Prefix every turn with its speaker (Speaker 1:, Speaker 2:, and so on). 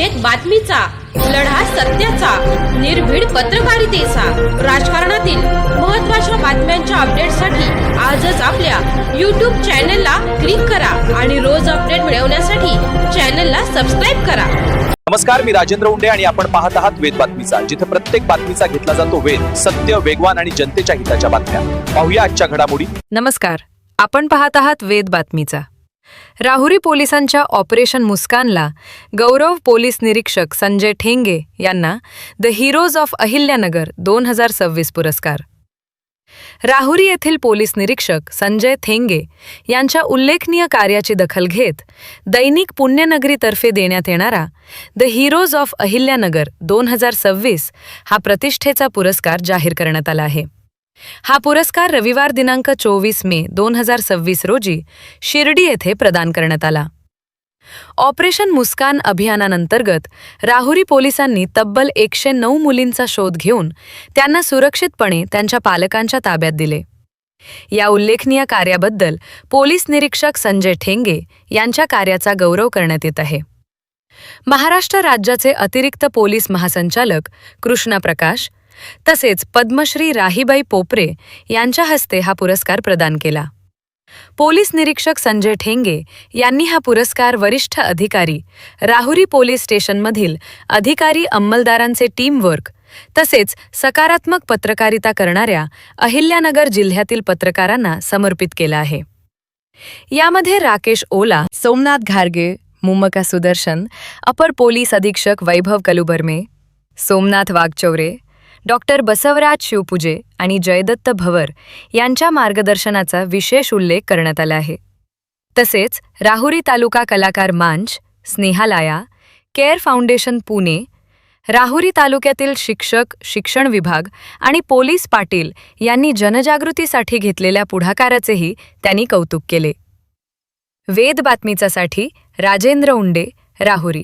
Speaker 1: वेद बातमीचा, लढा सत्याचा, निर्भीड पत्रकारितेचा, राजकारणातील महत्त्वाच्या बातम्यांच्या अपडेटसाठी आजच आपल्या YouTube चॅनलला क्लिक करा आणि रोज अपडेट मिळवण्यासाठी चॅनलला सबस्क्राइब करा.
Speaker 2: नमस्कार, मी राजेंद्र उंडे आणि आपण पाहत आहात वेद बातमीचा, जिथे प्रत्येक बातमीचा घेतला जातो वेध, सत्य, वेगवान आणि जनतेच्या हिताच्या बातम्या. पाहूया आजच्या घडामोडी.
Speaker 3: नमस्कार, आपण पाहत आहात वेद बातमीचा. राहुरी पोलिसांच्या ऑपरेशन मुस्कानला गौरव पोलीस निरीक्षक संजय ठेंगे यांना द हिरोज ऑफ अहिल्यानगर 2026 पुरस्कार. राहुरी येथील पोलीस निरीक्षक संजय ठेंगे यांच्या उल्लेखनीय कार्याची दखल घेत दैनिक पुण्यनगरीतर्फे देण्यात येणारा द हिरोज ऑफ अहिल्यानगर 2026 हा प्रतिष्ठेचा पुरस्कार जाहीर करण्यात आला आहे. हा पुरस्कार रविवार दिनांक 24 मे 2026 रोजी शिर्डी येथे प्रदान करण्यात आला. ऑपरेशन मुस्कान अभियानांतर्गत राहुरी पोलिसांनी तब्बल 109 मुलींचा शोध घेऊन त्यांना सुरक्षितपणे त्यांच्या पालकांच्या ताब्यात दिले. या उल्लेखनीय कार्याबद्दल पोलीस निरीक्षक संजय ठेंगे यांच्या कार्याचा गौरव करण्यात येत आहे. महाराष्ट्र राज्याचे अतिरिक्त पोलीस महासंचालक कृष्णा प्रकाश तसेच पद्मश्री राहीबाई पोपरे यांच्या हस्ते हा पुरस्कार प्रदान केला. पोलीस निरीक्षक संजय ठेंगे यांनी हा पुरस्कार वरिष्ठ अधिकारी, राहुरी पोलीस स्टेशनमधील अधिकारी अंमलदारांचे टीमवर्क तसेच सकारात्मक पत्रकारिता करणाऱ्या अहिल्यानगर जिल्ह्यातील पत्रकारांना समर्पित केला आहे. यामध्ये राकेश ओला, सोमनाथ घारगे, मुम्मका सुदर्शन, अपर पोलीस अधीक्षक वैभव कलुबर्मे, सोमनाथ वाघचौरे, डॉक्टर बसवराज शिवपूजे आणि जयदत्त भवर यांच्या मार्गदर्शनाचा विशेष उल्लेख करण्यात आला आहे. तसेच राहुरी तालुका कलाकार मंच, स्नेहालया, केअर फाउंडेशन पुणे, राहुरी तालुक्यातील शिक्षक, शिक्षण विभाग आणि पोलीस पाटील यांनी जनजागृतीसाठी घेतलेल्या पुढाकाराचेही त्यांनी कौतुक केले. वेद बातमीचासाठी राजेंद्र उंडे, राहुरी.